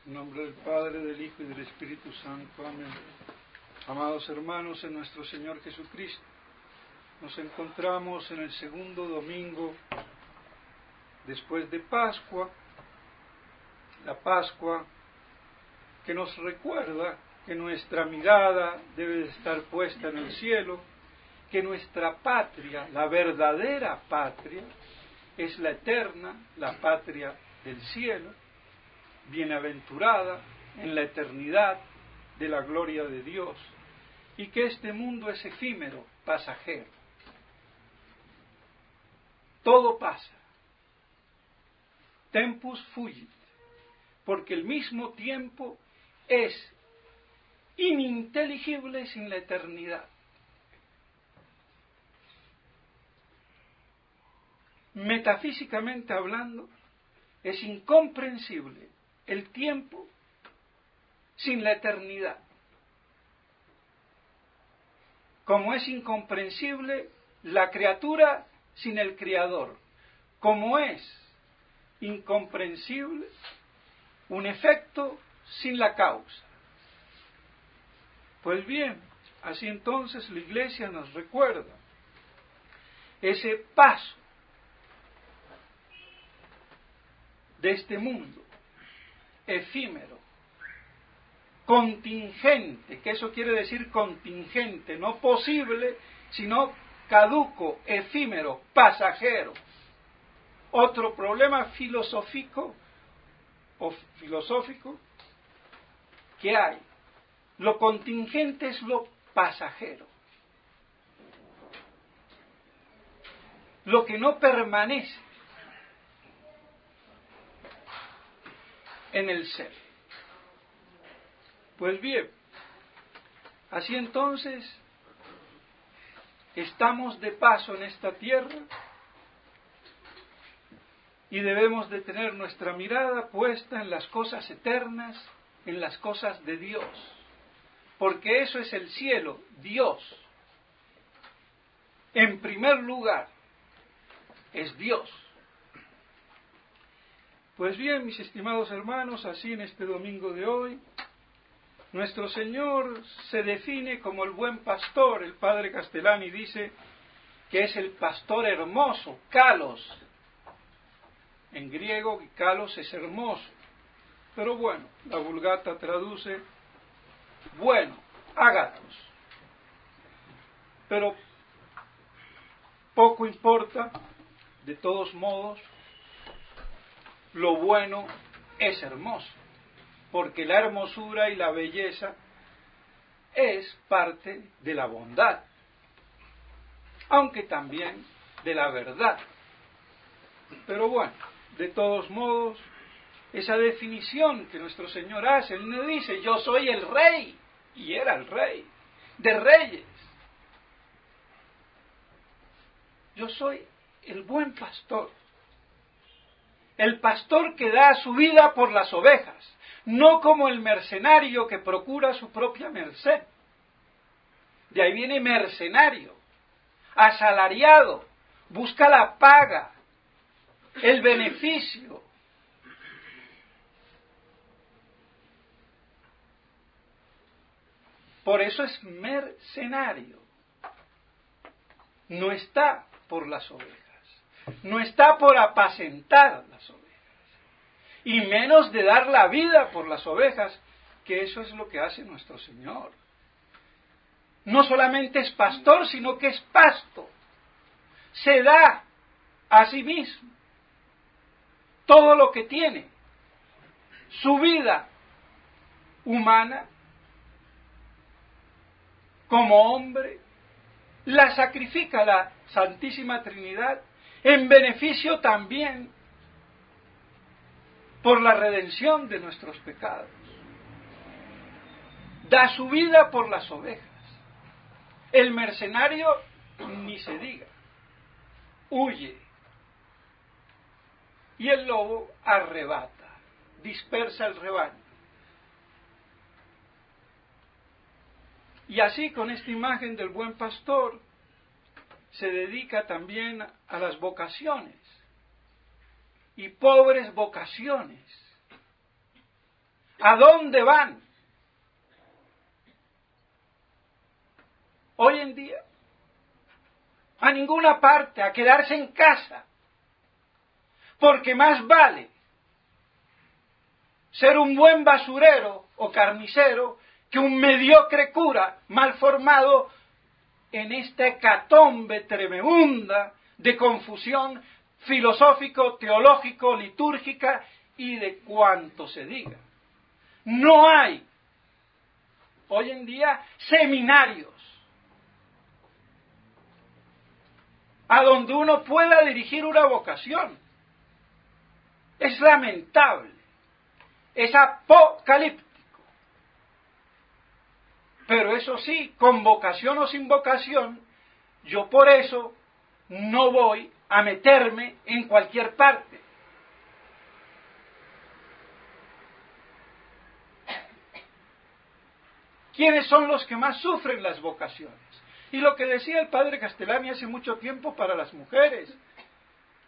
En nombre del Padre, del Hijo y del Espíritu Santo. Amén. Amados hermanos, en nuestro Señor Jesucristo, nos encontramos en el segundo domingo después de Pascua, la Pascua que nos recuerda que nuestra mirada debe de estar puesta en el cielo, que nuestra patria, la verdadera patria, es la eterna, la patria del cielo, bienaventurada en la eternidad de la gloria de Dios, y que este mundo es efímero, pasajero. Todo pasa. Tempus fugit, porque el mismo tiempo es ininteligible sin la eternidad. Metafísicamente hablando, es incomprensible el tiempo sin la eternidad, como es incomprensible la criatura sin el Creador, como es incomprensible un efecto sin la causa. Pues bien, así entonces la Iglesia nos recuerda ese paso de este mundo efímero, contingente, que eso quiere decir contingente, no posible, sino caduco, efímero, pasajero. Otro problema filosófico que hay. Lo contingente es lo pasajero, lo que no permanece en el ser. Pues bien, así entonces estamos de paso en esta tierra y debemos de tener nuestra mirada puesta en las cosas eternas, en las cosas de Dios, porque eso es el cielo, Dios. En primer lugar, es Dios. Pues bien, mis estimados hermanos, así en este domingo de hoy, nuestro Señor se define como el buen pastor. El padre Castellani dice que es el pastor hermoso, kalos. En griego, kalos es hermoso. Pero bueno, la Vulgata traduce bueno, ágatos. Pero poco importa, de todos modos, lo bueno es hermoso, porque la hermosura y la belleza es parte de la bondad, aunque también de la verdad. Pero bueno, de todos modos, esa definición que nuestro Señor hace, Él no dice, yo soy el rey, y era el rey de reyes. Yo soy el buen pastor. El pastor que da su vida por las ovejas, no como el mercenario que procura su propia merced. De ahí viene mercenario, asalariado, busca la paga, el beneficio. Por eso es mercenario. No está por las ovejas. No está por apacentar las ovejas, y menos de dar la vida por las ovejas, que eso es lo que hace nuestro Señor. No solamente es pastor, sino que es pasto. Se da a sí mismo todo lo que tiene, su vida humana, como hombre, la sacrifica la Santísima Trinidad, en beneficio también por la redención de nuestros pecados. Da su vida por las ovejas. El mercenario, ni se diga, huye. Y el lobo arrebata, dispersa el rebaño. Y así, con esta imagen del buen pastor, se dedica también a las vocaciones, y pobres vocaciones, ¿A dónde van? Hoy en día, a ninguna parte, a quedarse en casa, porque más vale ser un buen basurero o carnicero que un mediocre cura mal formado en esta hecatombe tremenda de confusión filosófico, teológico, litúrgica y de cuanto se diga. No hay hoy en día seminarios a donde uno pueda dirigir una vocación. Es lamentable, es apocalíptico. Pero eso sí, con vocación o sin vocación, yo por eso no voy a meterme en cualquier parte. ¿Quiénes son los que más sufren las vocaciones? Y lo que decía el padre Castellani hace mucho tiempo para las mujeres,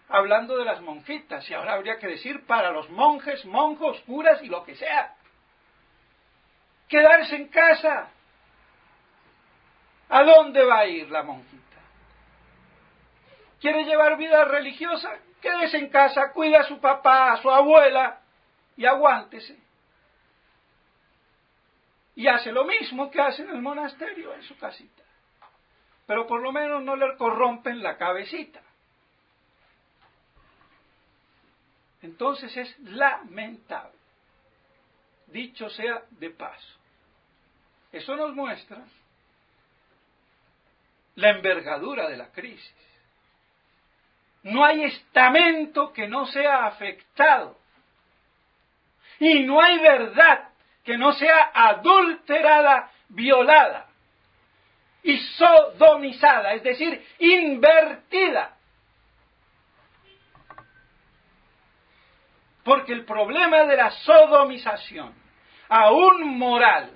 hablando de las monjitas, y ahora habría que decir para los monjes, monjos, curas y lo que sea. Quedarse en casa. ¿A dónde va a ir la monjita? ¿Quiere llevar vida religiosa? Quédese en casa, cuida a su papá, a su abuela y aguántese. Y hace lo mismo que hace en el monasterio, en su casita. Pero por lo menos no le corrompen la cabecita. Entonces es lamentable. Dicho sea de paso. Eso nos muestra la envergadura de la crisis. No hay estamento que no sea afectado. Y no hay verdad que no sea adulterada, violada y sodomizada, es decir, invertida. Porque el problema de la sodomización, aún moral,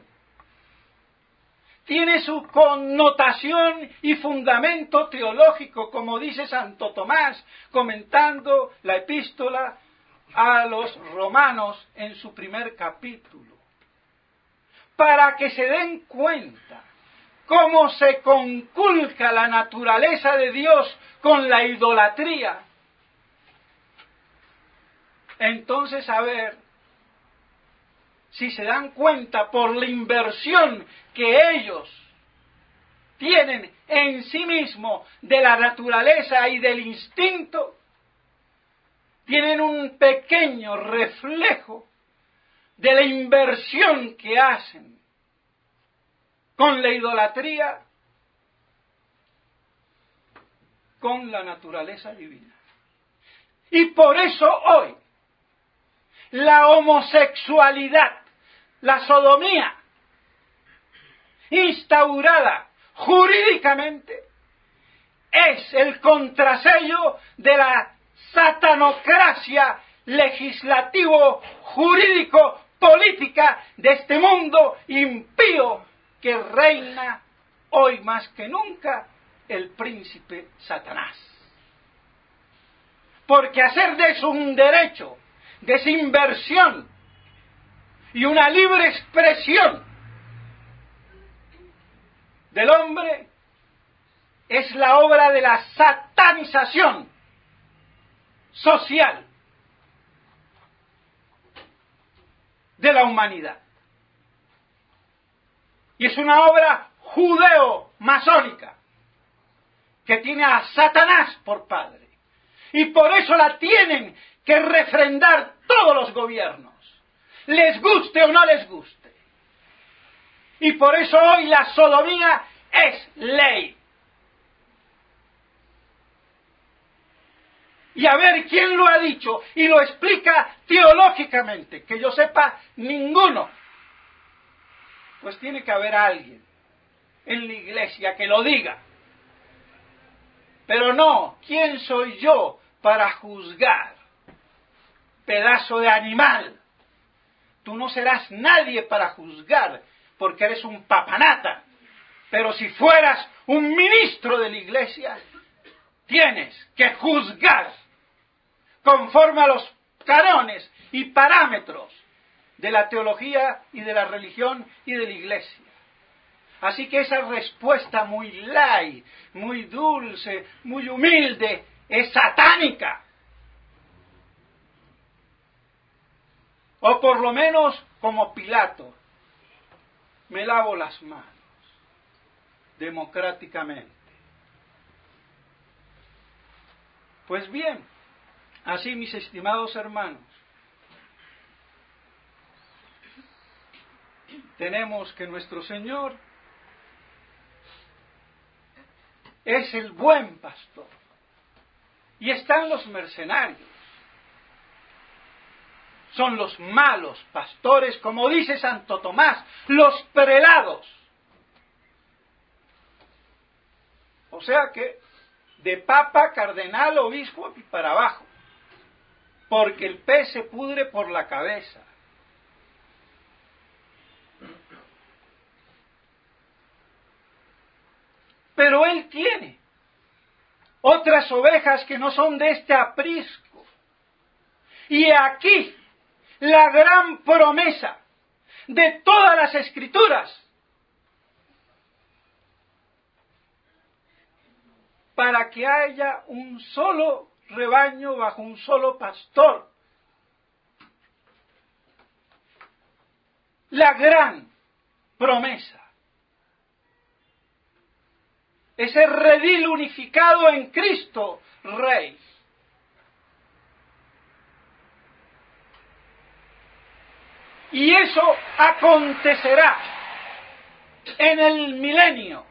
tiene su connotación y fundamento teológico, como dice Santo Tomás, comentando la epístola a los romanos en su primer capítulo. Para que se den cuenta cómo se conculca la naturaleza de Dios con la idolatría. Entonces, a ver si se dan cuenta por la inversión que ellos tienen en sí mismos de la naturaleza y del instinto, tienen un pequeño reflejo de la inversión que hacen con la idolatría, con la naturaleza divina. Y por eso hoy la homosexualidad, la sodomía, instaurada jurídicamente, es el contrasello de la satanocracia legislativo, jurídico, política de este mundo impío que reina hoy más que nunca el príncipe Satanás. Porque hacer de eso un derecho, desinversión y una libre expresión del hombre es la obra de la satanización social de la humanidad. Y es una obra judeo-masónica que tiene a Satanás por padre. Y por eso la tienen que refrendar todos los gobiernos, les guste o no les guste. Y por eso hoy la sodomía es ley. Y a ver quién lo ha dicho y lo explica teológicamente, que yo sepa ninguno. Pues tiene que haber alguien en la iglesia que lo diga. Pero no, ¿quién soy yo para juzgar? Pedazo de animal. Tú no serás nadie para juzgar, porque eres un papanata. Pero si fueras un ministro de la iglesia, tienes que juzgar conforme a los cánones y parámetros de la teología y de la religión y de la iglesia. Así que esa respuesta muy light, muy dulce, muy humilde, es satánica. O por lo menos como Pilato, me lavo las manos, democráticamente. Pues bien, así mis estimados hermanos, tenemos que nuestro Señor es el buen pastor. Y están los mercenarios. Son los malos pastores, como dice Santo Tomás, los prelados. O sea que de papa, cardenal, obispo y para abajo. Porque el pez se pudre por la cabeza. Pero él tiene otras ovejas que no son de este aprisco. Y aquí la gran promesa de todas las Escrituras para que haya un solo rebaño bajo un solo pastor. La gran promesa. Ese redil unificado en Cristo Rey. Y eso acontecerá en el milenio,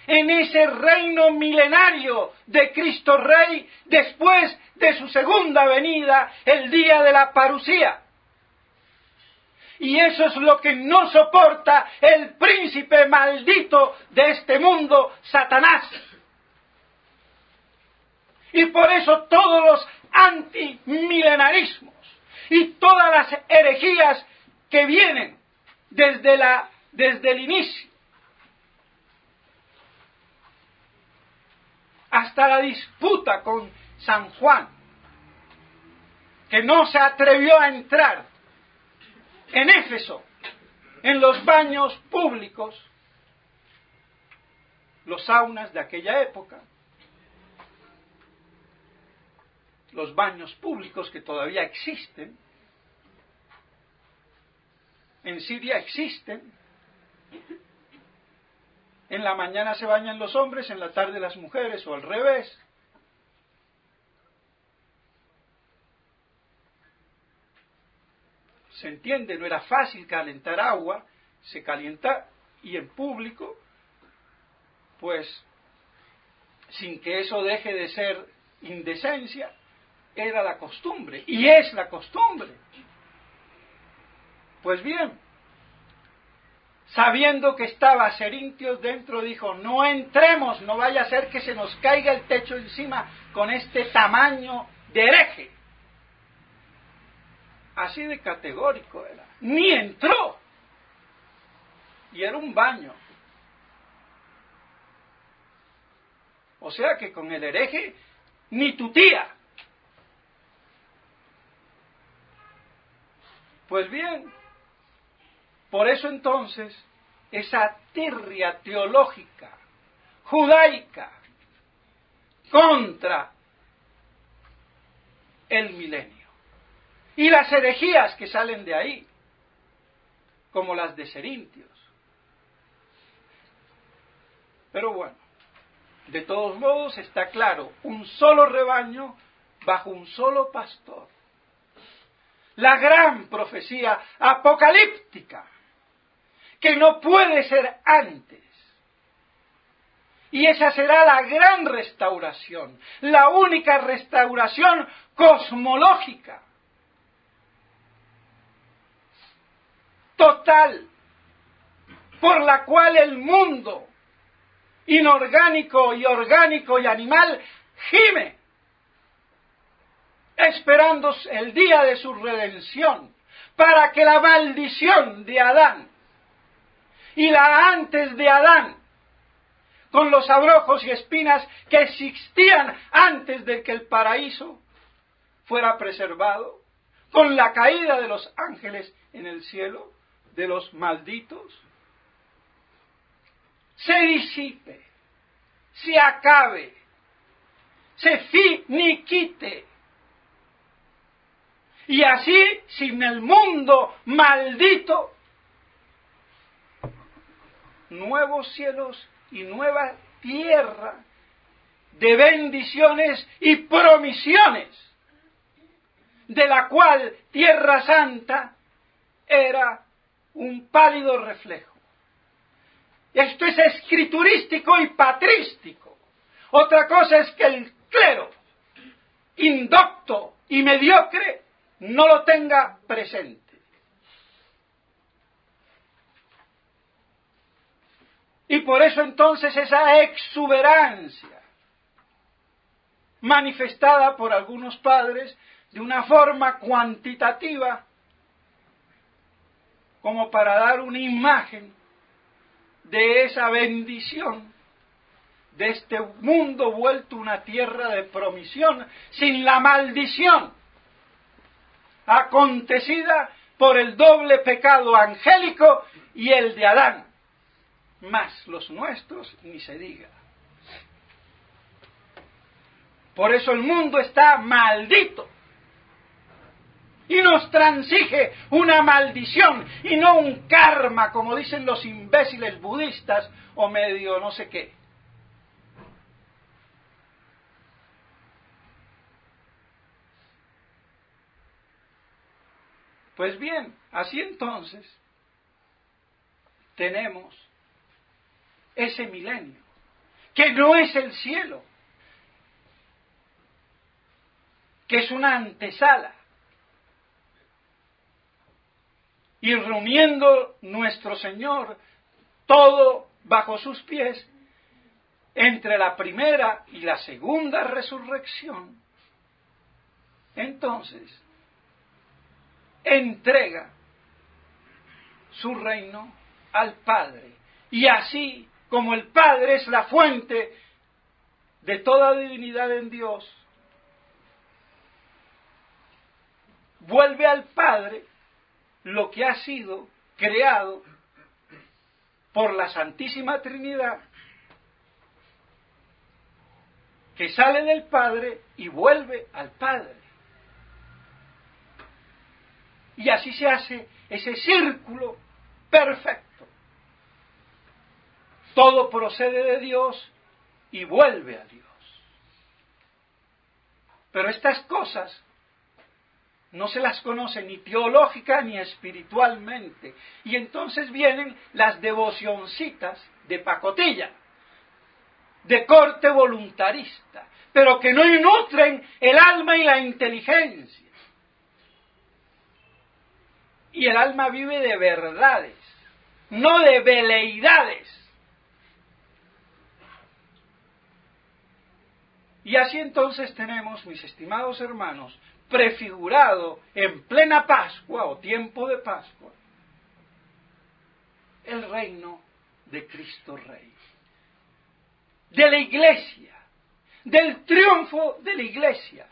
en ese reino milenario de Cristo Rey, después de su segunda venida, el día de la parusía. Y eso es lo que no soporta el príncipe maldito de este mundo, Satanás. Y por eso todos los antimilenarismos y todas las herejías que vienen desde el inicio hasta la disputa con San Juan, que no se atrevió a entrar en Éfeso, en los baños públicos, los saunas de aquella época, los baños públicos que todavía existen, en Siria existen, en la mañana se bañan los hombres, en la tarde las mujeres, o al revés. Se entiende, no era fácil calentar agua, se calienta y en público, pues sin que eso deje de ser indecencia, era la costumbre, y es la costumbre. Pues bien, sabiendo que estaba Cerintios dentro, dijo, no entremos, no vaya a ser que se nos caiga el techo encima con este tamaño de hereje. Así de categórico era. Ni entró. Y era un baño. O sea que con el hereje, ni tu tía. Pues bien, por eso entonces, esa tirria teológica, judaica, contra el milenio. Y las herejías que salen de ahí, como las de Cerintios. Pero bueno, de todos modos está claro, un solo rebaño bajo un solo pastor. La gran profecía apocalíptica, que no puede ser antes. Y esa será la gran restauración, la única restauración cosmológica, total, por la cual el mundo inorgánico y orgánico y animal gime, esperando el día de su redención, para que la maldición de Adán y la antes de Adán, con los abrojos y espinas que existían antes de que el paraíso fuera preservado, con la caída de los ángeles en el cielo de los malditos se disipe, se acabe, se finiquite. Y así, sin el mundo maldito, nuevos cielos y nueva tierra de bendiciones y promisiones, de la cual Tierra Santa era un pálido reflejo. Esto es escriturístico y patrístico. Otra cosa es que el clero, indocto y mediocre, no lo tenga presente. Y por eso entonces esa exuberancia manifestada por algunos padres de una forma cuantitativa, como para dar una imagen de esa bendición, de este mundo vuelto una tierra de promisión, sin la maldición acontecida por el doble pecado angélico y el de Adán, más los nuestros ni se diga. Por eso el mundo está maldito y nos transige una maldición y no un karma, como dicen los imbéciles budistas o medio no sé qué. Pues bien, así entonces tenemos ese milenio, que no es el cielo, que es una antesala. Y reuniendo nuestro Señor todo bajo sus pies, entre la primera y la segunda resurrección, entonces entrega su reino al Padre. Y así como el Padre es la fuente de toda divinidad en Dios, vuelve al Padre lo que ha sido creado por la Santísima Trinidad, que sale del Padre y vuelve al Padre. Y así se hace ese círculo perfecto. Todo procede de Dios y vuelve a Dios. Pero estas cosas no se las conoce ni teológica ni espiritualmente. Y entonces vienen las devocioncitas de pacotilla, de corte voluntarista, pero que no nutren el alma y la inteligencia. Y el alma vive de verdades, no de veleidades. Y así entonces tenemos, mis estimados hermanos, prefigurado en plena Pascua o tiempo de Pascua, el reino de Cristo Rey, de la Iglesia, del triunfo de la Iglesia,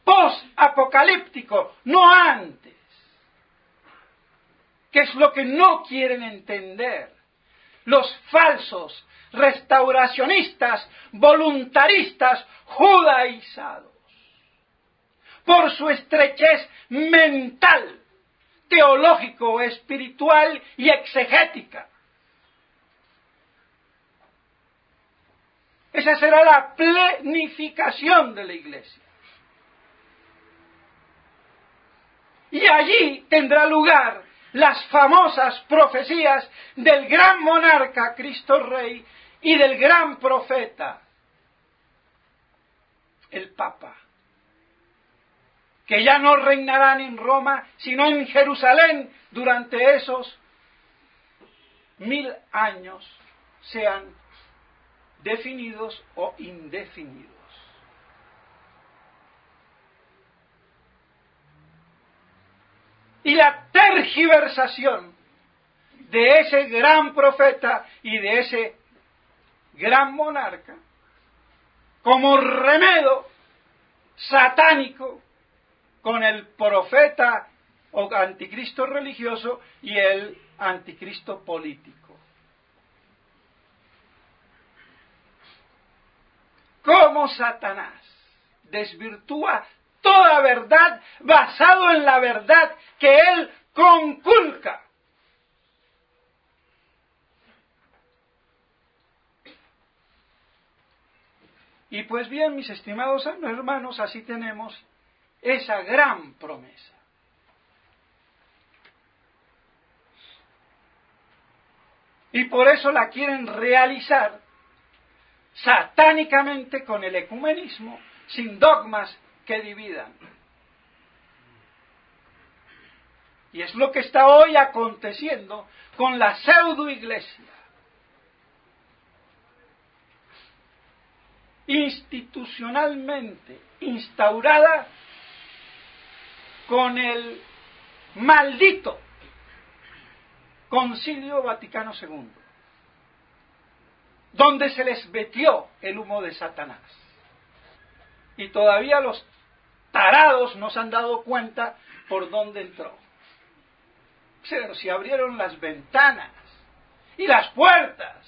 post-apocalíptico, no antes, que es lo que no quieren entender los falsos restauracionistas, voluntaristas, judaizados, por su estrechez mental, teológico, espiritual y exegética. Esa será la plenificación de la Iglesia. Y allí tendrá lugar las famosas profecías del gran monarca Cristo Rey y del gran profeta, el Papa, que ya no reinarán en Roma, sino en Jerusalén durante esos 1000 años, sean definidos o indefinidos. Y la tergiversación de ese gran profeta y de ese gran monarca, como remedio satánico con el profeta o anticristo religioso y el anticristo político. Cómo Satanás desvirtúa toda verdad basado en la verdad que él conculca. Y pues bien, mis estimados hermanos, así tenemos esa gran promesa. Y por eso la quieren realizar satánicamente con el ecumenismo, sin dogmas que dividan. Y es lo que está hoy aconteciendo con la pseudoiglesia, institucionalmente instaurada con el maldito Concilio Vaticano II, donde se les metió el humo de Satanás. Y todavía los tarados no se han dado cuenta por dónde entró. Pero si abrieron las ventanas y las puertas,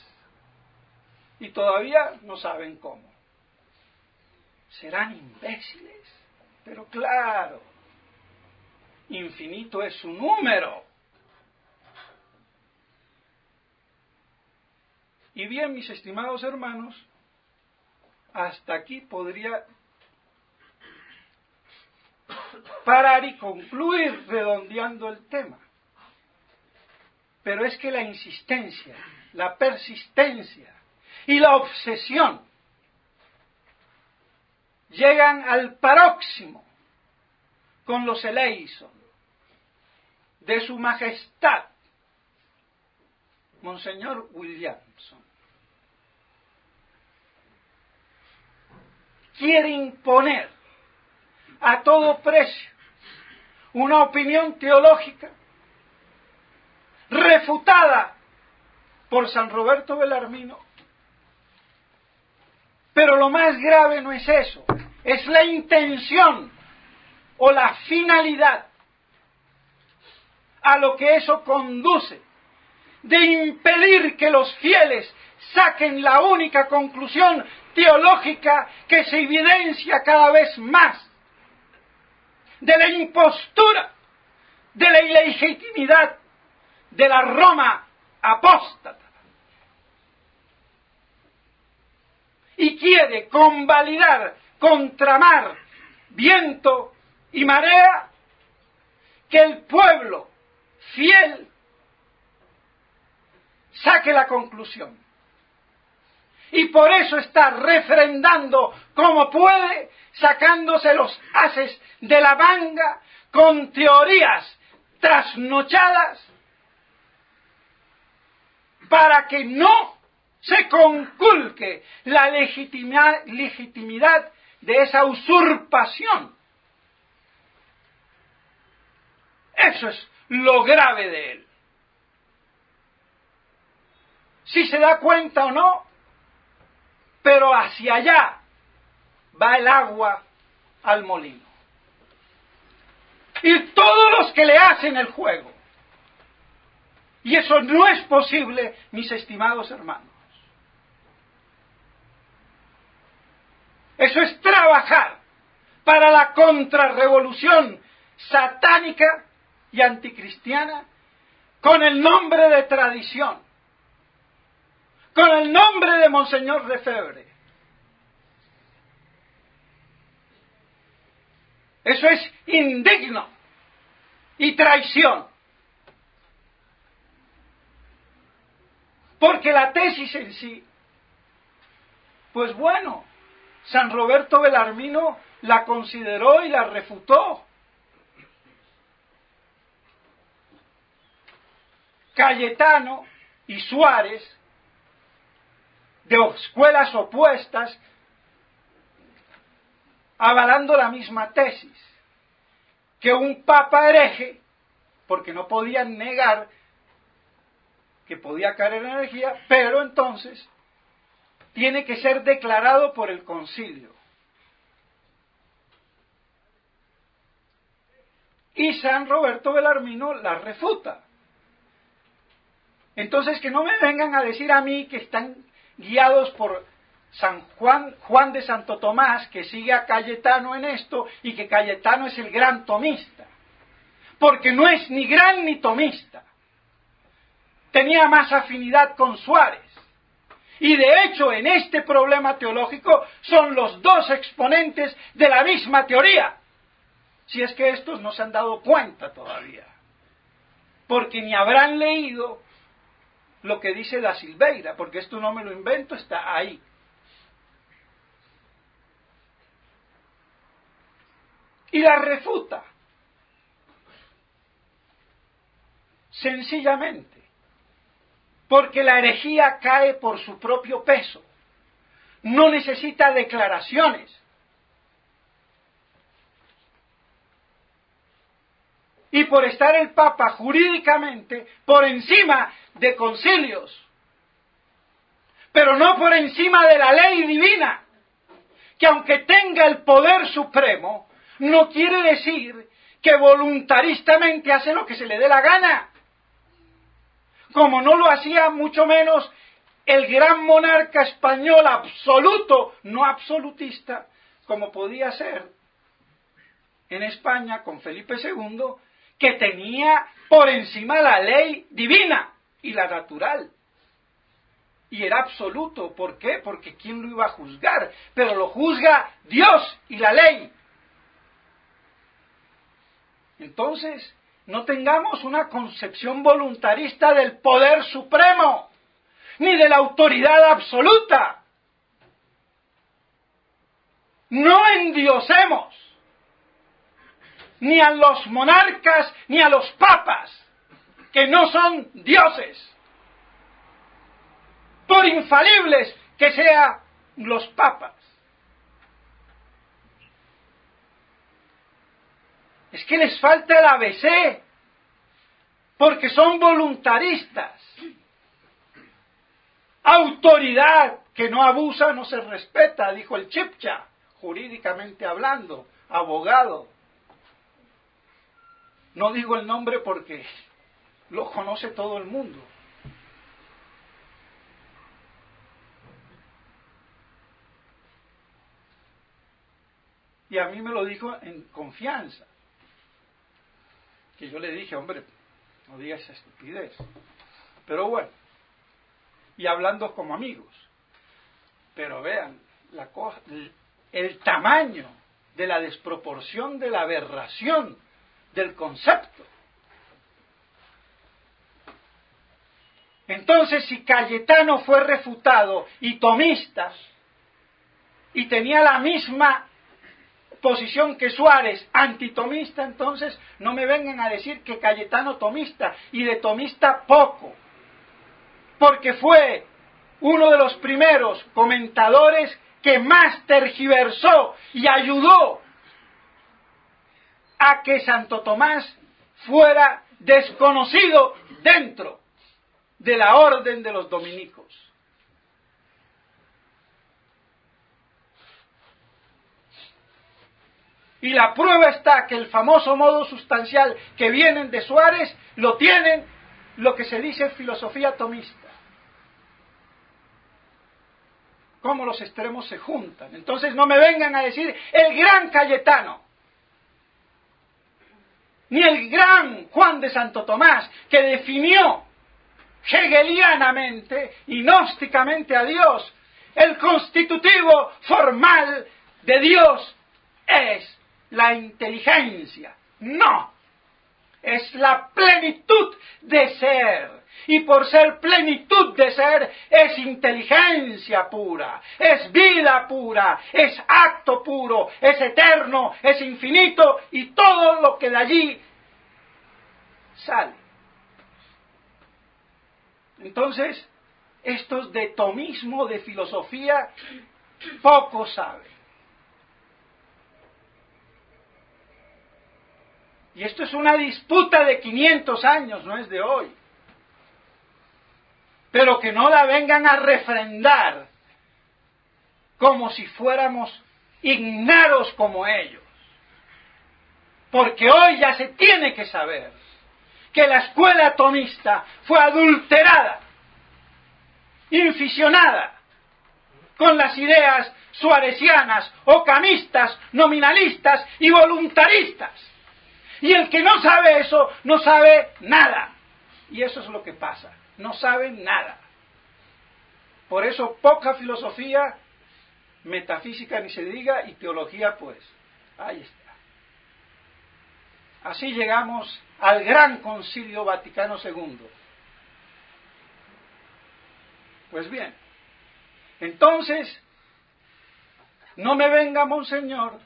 y todavía no saben cómo. ¿Serán imbéciles? Pero claro, infinito es su número. Y bien, mis estimados hermanos, hasta aquí podría parar y concluir redondeando el tema. Pero es que la insistencia, la persistencia y la obsesión llegan al paróximo con los eleison de su majestad, Monseñor Williamson. Quiere imponer a todo precio una opinión teológica refutada por San Roberto Bellarmino. Pero lo más grave no es eso, es la intención o la finalidad a lo que eso conduce, de impedir que los fieles saquen la única conclusión teológica que se evidencia cada vez más de la impostura, de la ilegitimidad de la Roma apóstata. Y quiere convalidar, contramar viento y marea, que el pueblo fiel saque la conclusión. Y por eso está refrendando como puede, sacándose los ases de la manga con teorías trasnochadas para que no se conculque la legitimidad de esa usurpación. Eso es lo grave de él. Si se da cuenta o no, pero hacia allá va el agua al molino. Y todos los que le hacen el juego. Y eso no es posible, mis estimados hermanos. Eso es trabajar para la contrarrevolución satánica y anticristiana con el nombre de tradición, con el nombre de Monseñor Lefebvre. Eso es indigno y traición. Porque la tesis en sí, pues bueno, San Roberto Bellarmino la consideró y la refutó. Cayetano y Suárez, de escuelas opuestas, avalando la misma tesis, que un papa hereje, porque no podían negar que podía caer en herejía, pero entonces tiene que ser declarado por el concilio. y San Roberto Belarmino las refuta. Entonces, que no me vengan a decir a mí que están guiados por San Juan de Santo Tomás, que sigue a Cayetano en esto, y que Cayetano es el gran tomista. Porque no es ni gran ni tomista. Tenía más afinidad con Suárez. Y de hecho, en este problema teológico, son los dos exponentes de la misma teoría. Si es que estos no se han dado cuenta todavía. Porque ni habrán leído lo que dice Da Silveira, porque esto no me lo invento, está ahí. Y la refuta. Sencillamente. Porque la herejía cae por su propio peso. No necesita declaraciones. Y por estar el Papa jurídicamente por encima de concilios, pero no por encima de la ley divina, que aunque tenga el poder supremo, no quiere decir que voluntaristamente hace lo que se le dé la gana, como no lo hacía mucho menos el gran monarca español absoluto, no absolutista, como podía ser en España con Felipe II, que tenía por encima la ley divina y la natural. Y era absoluto. ¿Por qué? Porque ¿quién lo iba a juzgar? Pero lo juzga Dios y la ley. Entonces, no tengamos una concepción voluntarista del poder supremo, ni de la autoridad absoluta. No endiosemos ni a los monarcas ni a los papas, que no son dioses, por infalibles que sean los papas. Es que les falta el ABC, porque son voluntaristas. Autoridad que no abusa no se respeta, dijo el Chibcha, jurídicamente hablando, abogado. No digo el nombre porque lo conoce todo el mundo. Y a mí me lo dijo en confianza. Que yo le dije, hombre, no digas esa estupidez. Pero bueno, y hablando como amigos. Pero vean, la cosa, el tamaño de la desproporción, de la aberración del concepto. Entonces, si Cayetano fue refutado y tomista, y tenía la misma posición que Suárez, antitomista, entonces no me vengan a decir que Cayetano tomista, y de tomista poco, porque fue uno de los primeros comentadores que más tergiversó y ayudó a que Santo Tomás fuera desconocido dentro de la orden de los dominicos. Y la prueba está que el famoso modo sustancial que vienen de Suárez lo tienen lo que se dice filosofía tomista. Cómo los extremos se juntan. Entonces no me vengan a decir el gran Cayetano, ni el gran Juan de Santo Tomás, que definió hegelianamente y gnósticamente a Dios. El constitutivo formal de Dios es la inteligencia. No, es la plenitud de ser. Y por ser plenitud de ser, es inteligencia pura, es vida pura, es acto puro, es eterno, es infinito, y todo lo que de allí sale. Entonces, estos de tomismo, de filosofía, poco saben. Y esto es una disputa de 500 años, no es de hoy. Pero que no la vengan a refrendar como si fuéramos ignaros como ellos. Porque hoy ya se tiene que saber que la escuela tomista fue adulterada, inficionada con las ideas suarecianas, ocamistas, nominalistas y voluntaristas. Y el que no sabe eso, no sabe nada. Y eso es lo que pasa, no saben nada. Por eso poca filosofía, metafísica ni se diga, y teología pues, ahí está. Así llegamos al Gran Concilio Vaticano II. Pues bien, entonces, no me venga, monseñor,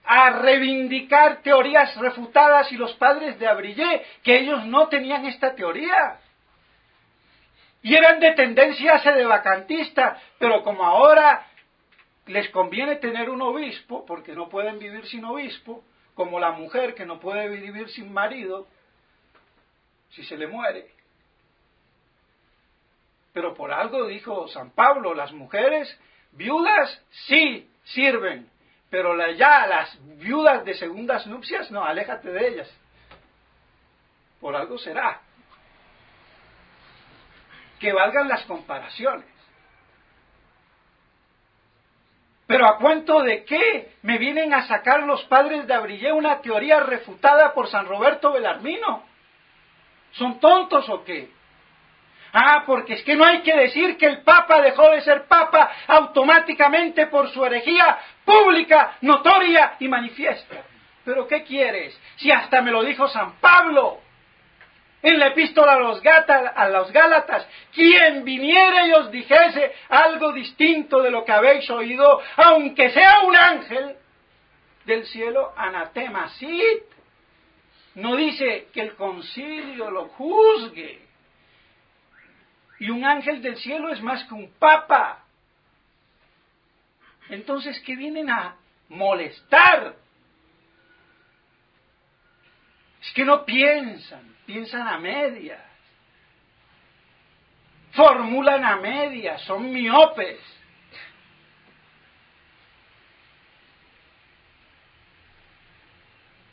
a reivindicar teorías refutadas y los padres de Abrillé, que ellos no tenían esta teoría. Y eran de tendencia sedevacantista, pero como ahora les conviene tener un obispo, porque no pueden vivir sin obispo, como la mujer que no puede vivir sin marido, si se le muere. Pero por algo dijo San Pablo, las mujeres viudas sí sirven, pero ya las viudas de segundas nupcias, no, aléjate de ellas. Por algo será. Que valgan las comparaciones. Pero ¿a cuento de qué me vienen a sacar los padres de Abrillé una teoría refutada por San Roberto Belarmino? ¿Son tontos o qué? Ah, porque es que no hay que decir que el Papa dejó de ser Papa automáticamente por su herejía pública, notoria y manifiesta. ¿Pero qué quieres? Si hasta me lo dijo San Pablo en la epístola a los Gálatas, quien viniere y os dijese algo distinto de lo que habéis oído, aunque sea un ángel del cielo, anatema sit. No dice que el concilio lo juzgue. Y un ángel del cielo es más que un papa. Entonces, ¿qué vienen a molestar? Es que no piensan a medias. Formulan a medias, son miopes.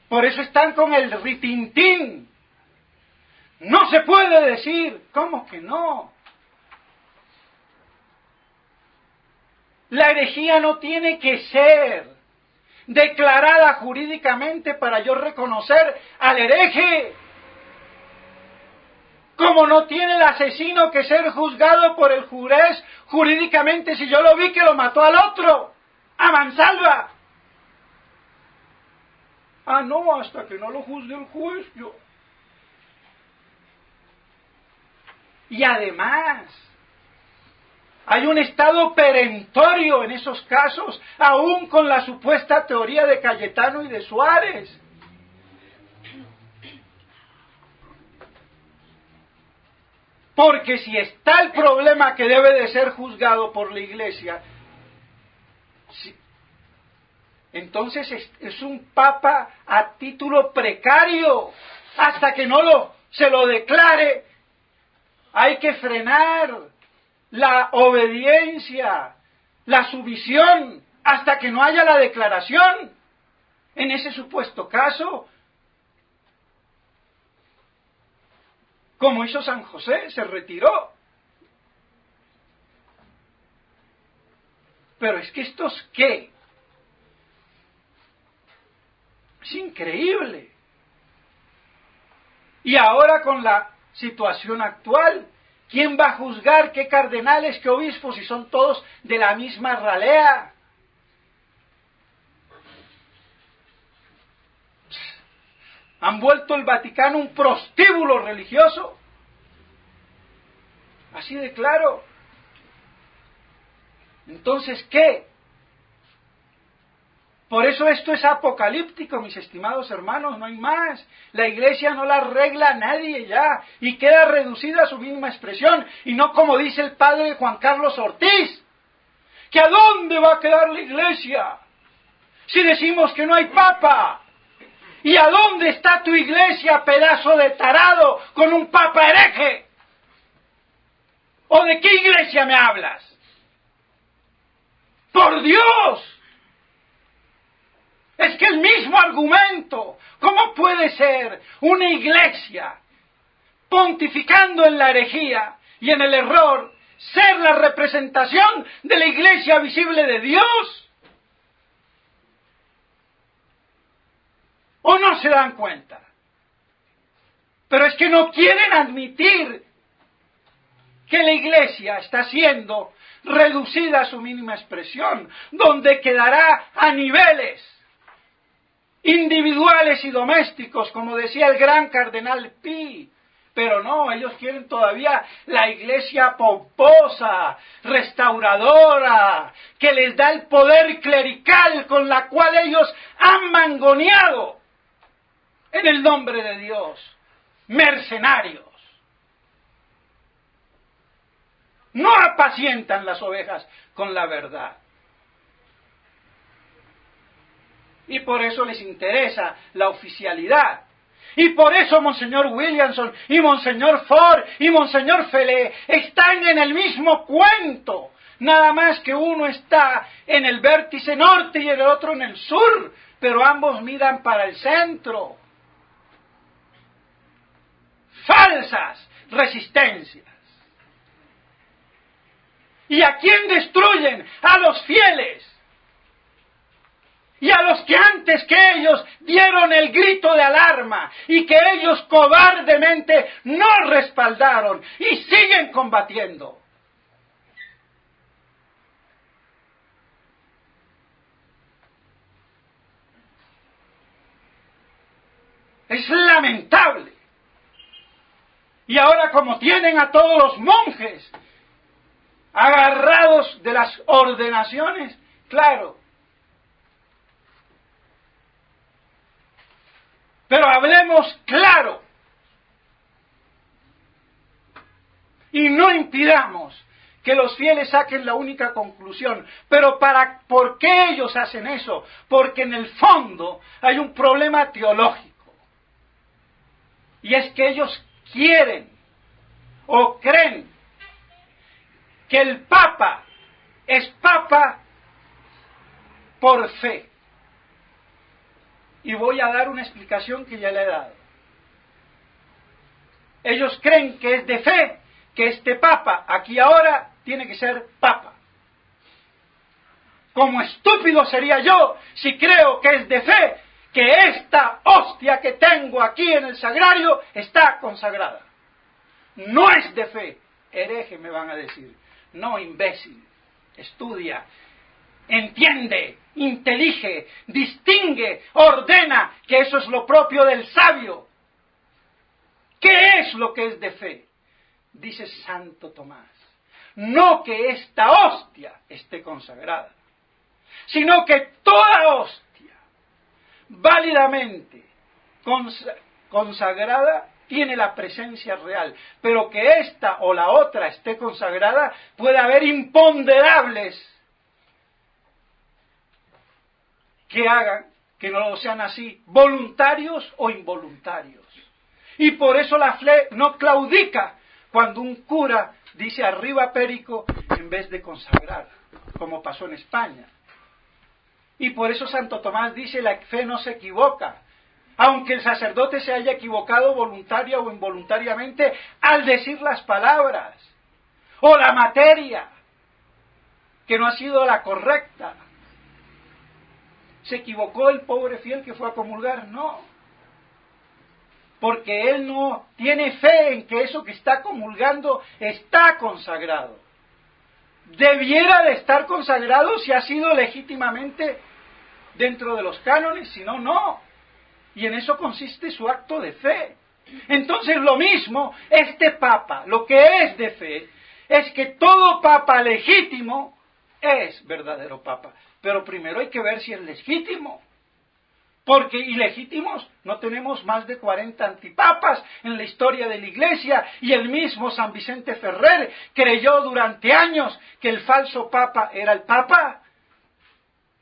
Por eso están con el ritintín. No se puede decir. ¿Cómo que no? La herejía no tiene que ser declarada jurídicamente para yo reconocer al hereje. Como no tiene el asesino que ser juzgado por el juez jurídicamente si yo lo vi que lo mató al otro, a mansalva. Ah, no, hasta que no lo juzgue el juez, yo. Y además, hay un estado perentorio en esos casos, aún con la supuesta teoría de Cayetano y de Suárez. Porque si está el problema que debe de ser juzgado por la Iglesia, entonces es un papa a título precario, hasta que no se lo declare. Hay que frenar la obediencia, la sumisión, hasta que no haya la declaración. En ese supuesto caso, como hizo San José, se retiró. Pero es que estos, ¿qué? Es increíble. Y ahora con la situación actual, ¿quién va a juzgar qué cardenales, qué obispos, si son todos de la misma ralea? Han vuelto el Vaticano un prostíbulo religioso. Así de claro. Entonces, ¿qué? Por eso esto es apocalíptico, mis estimados hermanos, no hay más. La Iglesia no la arregla a nadie ya, y queda reducida a su mínima expresión, y no como dice el padre Juan Carlos Ortiz, que ¿a dónde va a quedar la Iglesia si decimos que no hay papa? ¿Y a dónde está tu Iglesia, pedazo de tarado, con un papa hereje? ¿O de qué Iglesia me hablas? ¡Por Dios! Es que el mismo argumento, ¿cómo puede ser una iglesia pontificando en la herejía y en el error, ser la representación de la iglesia visible de Dios? ¿O no se dan cuenta? Pero es que no quieren admitir que la iglesia está siendo reducida a su mínima expresión, donde quedará a niveles individuales y domésticos, como decía el gran cardenal Pi. Pero no, ellos quieren todavía la iglesia pomposa, restauradora, que les da el poder clerical con la cual ellos han mangoneado en el nombre de Dios. Mercenarios. No apacientan las ovejas con la verdad. Y por eso les interesa la oficialidad. Y por eso Monseñor Williamson y Monseñor Ford y Monseñor Felé están en el mismo cuento. Nada más que uno está en el vértice norte y el otro en el sur. Pero ambos miran para el centro. Falsas resistencias. ¿Y a quién destruyen? A los fieles. Y a los que antes que ellos dieron el grito de alarma y que ellos cobardemente no respaldaron y siguen combatiendo. Es lamentable. Y ahora, como tienen a todos los monjes agarrados de las ordenaciones, claro. Pero hablemos claro. Y no impidamos que los fieles saquen la única conclusión. Pero ¿por qué ellos hacen eso? Porque en el fondo hay un problema teológico. Y es que ellos quieren o creen que el Papa es Papa por fe. Y voy a dar una explicación que ya le he dado. Ellos creen que es de fe, que este Papa, aquí ahora, tiene que ser Papa. Como estúpido sería yo si creo que es de fe, que esta hostia que tengo aquí en el sagrario está consagrada. No es de fe. Hereje me van a decir. No, imbécil. Estudia. Entiende, intelige, distingue, ordena, que eso es lo propio del sabio. ¿Qué es lo que es de fe? Dice Santo Tomás. No que esta hostia esté consagrada, sino que toda hostia, válidamente consagrada, tiene la presencia real, pero que esta o la otra esté consagrada, puede haber imponderables que hagan que no sean así, voluntarios o involuntarios. Y por eso la fe no claudica cuando un cura dice arriba Perico en vez de consagrar, como pasó en España. Y por eso Santo Tomás dice la fe no se equivoca, aunque el sacerdote se haya equivocado voluntaria o involuntariamente al decir las palabras, o la materia, que no ha sido la correcta. ¿Se equivocó el pobre fiel que fue a comulgar? No. Porque él no tiene fe en que eso que está comulgando está consagrado. Debiera de estar consagrado si ha sido legítimamente dentro de los cánones, si no, no. Y en eso consiste su acto de fe. Entonces lo mismo, este Papa, lo que es de fe, es que todo Papa legítimo es verdadero Papa. Pero primero hay que ver si es legítimo. Porque ilegítimos no tenemos más de 40 antipapas en la historia de la Iglesia, y el mismo San Vicente Ferrer creyó durante años que el falso Papa era el Papa,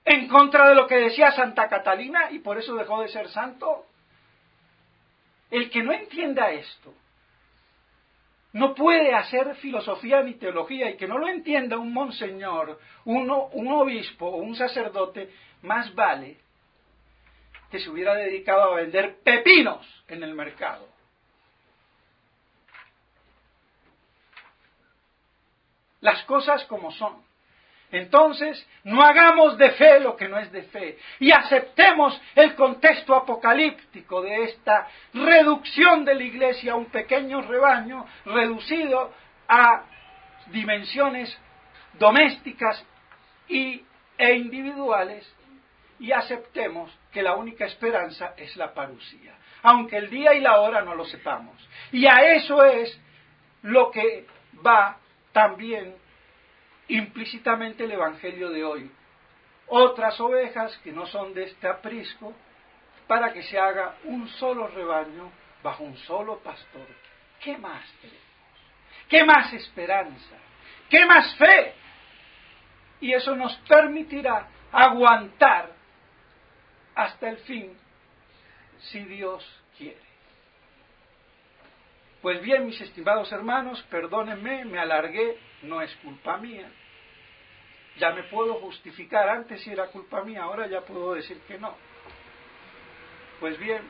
en contra de lo que decía Santa Catalina, y por eso dejó de ser santo. El que no entienda esto no puede hacer filosofía ni teología, y que no lo entienda un monseñor, un obispo o un sacerdote, más vale que se hubiera dedicado a vender pepinos en el mercado. Las cosas como son. Entonces, no hagamos de fe lo que no es de fe y aceptemos el contexto apocalíptico de esta reducción de la iglesia a un pequeño rebaño reducido a dimensiones domésticas e individuales, y aceptemos que la única esperanza es la parusía, aunque el día y la hora no lo sepamos. Y a eso es lo que va también implícitamente el Evangelio de hoy. Otras ovejas que no son de este aprisco, para que se haga un solo rebaño bajo un solo pastor. ¿Qué más tenemos? ¿Qué más esperanza? ¿Qué más fe? Y eso nos permitirá aguantar hasta el fin, si Dios quiere. Pues bien, mis estimados hermanos, perdónenme, me alargué, no es culpa mía. Ya me puedo justificar, antes sí era culpa mía, ahora ya puedo decir que no. Pues bien,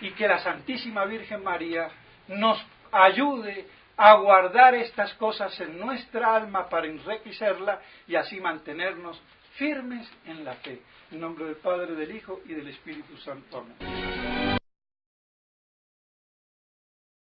y que la Santísima Virgen María nos ayude a guardar estas cosas en nuestra alma para enriquecerla y así mantenernos firmes en la fe. En nombre del Padre, del Hijo y del Espíritu Santo. Amén.